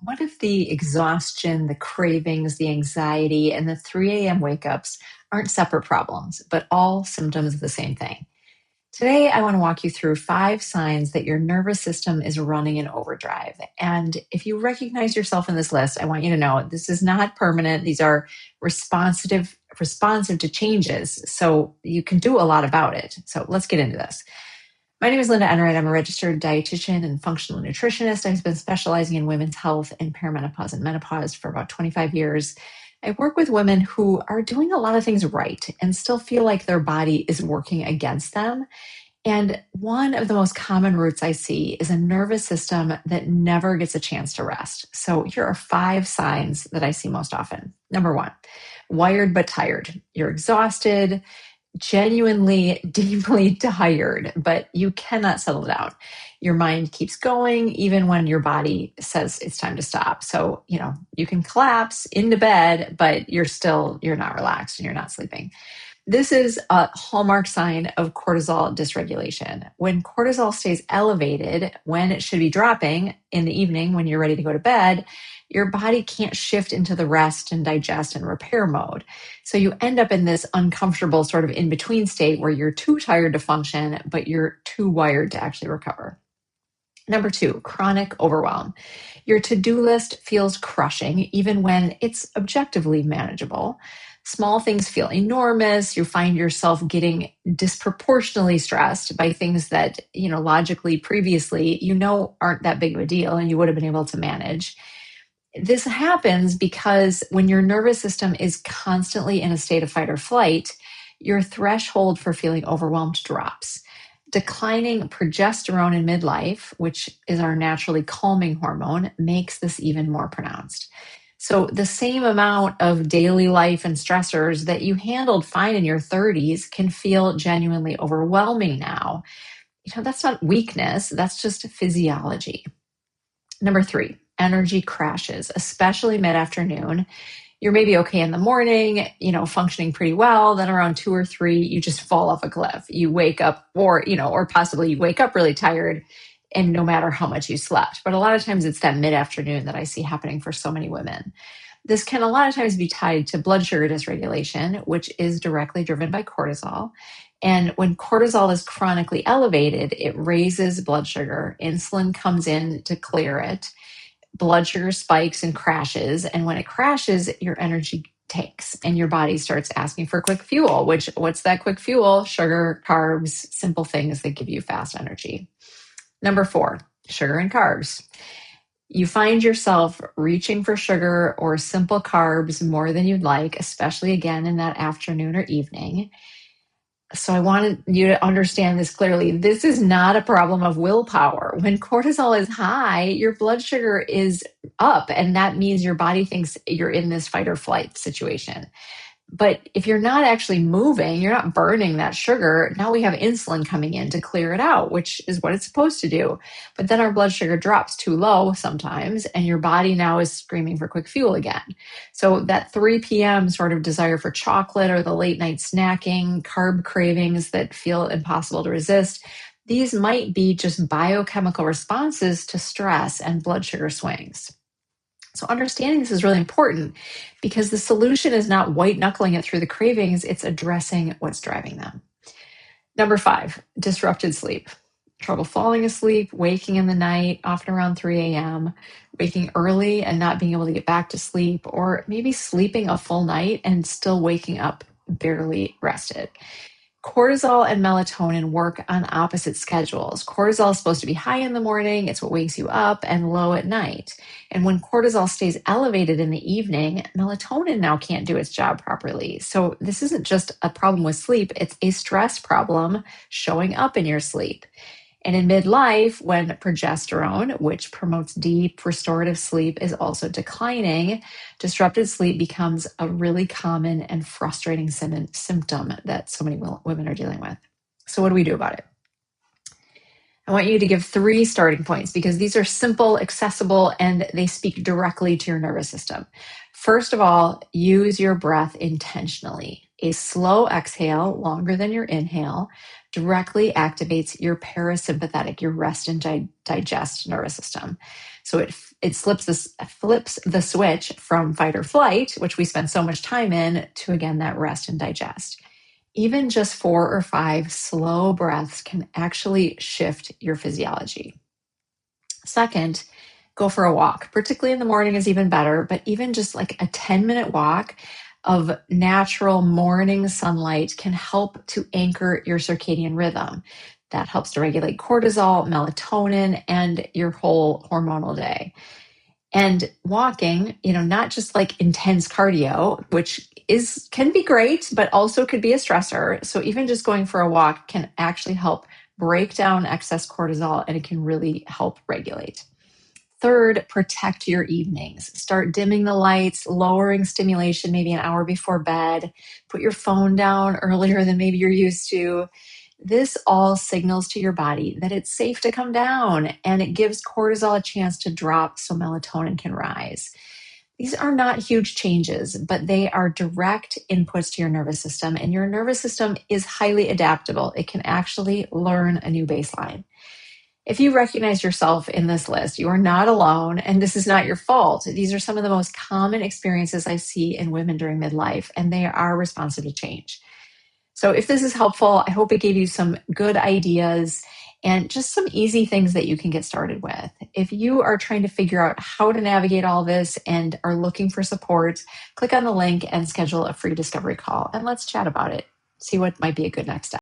What if the exhaustion, the cravings, the anxiety, and the 3 a.m. wake ups aren't separate problems, but all symptoms of the same thing? Today, I want to walk you through 5 signs that your nervous system is running in overdrive. And if you recognize yourself in this list, I want you to know this is not permanent. These are responsive to changes. So you can do a lot about it. So let's get into this. My name is Lynda Enright. I'm a registered dietitian and functional nutritionist. I've been specializing in women's health and perimenopause and menopause for about 25 years. I work with women who are doing a lot of things right and still feel like their body is working against them. And one of the most common roots I see is a nervous system that never gets a chance to rest. So here are 5 signs that I see most often. Number 1, wired but tired. You're exhausted, genuinely deeply tired, but you cannot settle down. Your mind keeps going even when your body says it's time to stop. So, you can collapse into bed, but you're not relaxed and you're not sleeping. This is a hallmark sign of cortisol dysregulation. When cortisol stays elevated, when it should be dropping in the evening when you're ready to go to bed, your body can't shift into the rest and digest and repair mode. So you end up in this uncomfortable sort of in-between state where you're too tired to function, but you're too wired to actually recover. Number 2, chronic overwhelm. Your to-do list feels crushing, even when it's objectively manageable. Small things feel enormous. You find yourself getting disproportionately stressed by things that, logically previously, aren't that big of a deal and you would have been able to manage. This happens because when your nervous system is constantly in a state of fight or flight, your threshold for feeling overwhelmed drops. Declining progesterone in midlife, which is our naturally calming hormone, makes this even more pronounced. So the same amount of daily life and stressors that you handled fine in your 30s can feel genuinely overwhelming now. That's not weakness, that's just physiology. Number 3, energy crashes, especially mid-afternoon. You're maybe okay in the morning, functioning pretty well. Then around 2 or 3, you just fall off a cliff. You wake up or possibly you wake up really tired and no matter how much you slept. But a lot of times it's that mid-afternoon that I see happening for so many women. This can a lot of times be tied to blood sugar dysregulation, which is directly driven by cortisol. And when cortisol is chronically elevated, it raises blood sugar. Insulin comes in to clear it. Blood sugar spikes and crashes. And when it crashes, your energy tanks and your body starts asking for quick fuel, what's that quick fuel? Sugar, carbs, simple things that give you fast energy. Number 4, sugar and carbs. You find yourself reaching for sugar or simple carbs more than you'd like, especially again in that afternoon or evening. So I wanted you to understand this clearly. This is not a problem of willpower. When cortisol is high, your blood sugar is up, and that means your body thinks you're in this fight or flight situation. But if you're not actually moving, you're not burning that sugar, now we have insulin coming in to clear it out, which is what it's supposed to do. But then our blood sugar drops too low sometimes, and your body now is screaming for quick fuel again. So that 3 p.m. sort of desire for chocolate or the late night snacking, carb cravings that feel impossible to resist, these might be just biochemical responses to stress and blood sugar swings. So understanding this is really important because the solution is not white knuckling it through the cravings, it's addressing what's driving them. Number 5, disrupted sleep. Trouble falling asleep, waking in the night, often around 3 a.m., waking early and not being able to get back to sleep, or maybe sleeping a full night and still waking up barely rested. Cortisol and melatonin work on opposite schedules. Cortisol is supposed to be high in the morning. It's what wakes you up, and low at night. And when cortisol stays elevated in the evening, melatonin now can't do its job properly. So this isn't just a problem with sleep. It's a stress problem showing up in your sleep. And in midlife, when progesterone, which promotes deep restorative sleep, is also declining, disrupted sleep becomes a really common and frustrating symptom that so many women are dealing with. So what do we do about it? I want you to give 3 starting points because these are simple, accessible, and they speak directly to your nervous system. First of all, use your breath intentionally. A slow exhale, longer than your inhale, directly activates your parasympathetic, your rest and digest nervous system. So it flips the switch from fight or flight, which we spend so much time in, to again that rest and digest. Even just 4 or 5 slow breaths can actually shift your physiology. Second, go for a walk. Particularly in the morning is even better, but even just like a 10-minute walk of natural morning sunlight can help to anchor your circadian rhythm. That helps to regulate cortisol, melatonin, and your whole hormonal day. And walking, not just like intense cardio, which can be great, but also could be a stressor. So even just going for a walk can actually help break down excess cortisol, and it can really help regulate. Third, protect your evenings. Start dimming the lights, lowering stimulation maybe an hour before bed. Put your phone down earlier than maybe you're used to. This all signals to your body that it's safe to come down, and it gives cortisol a chance to drop so melatonin can rise. These are not huge changes, but they are direct inputs to your nervous system, and your nervous system is highly adaptable. It can actually learn a new baseline. If you recognize yourself in this list, you are not alone, and this is not your fault. These are some of the most common experiences I see in women during midlife, and they are responsive to change. So if this is helpful, I hope it gave you some good ideas and just some easy things that you can get started with. If you are trying to figure out how to navigate all this and are looking for support, click on the link and schedule a free discovery call, and let's chat about it. See what might be a good next step.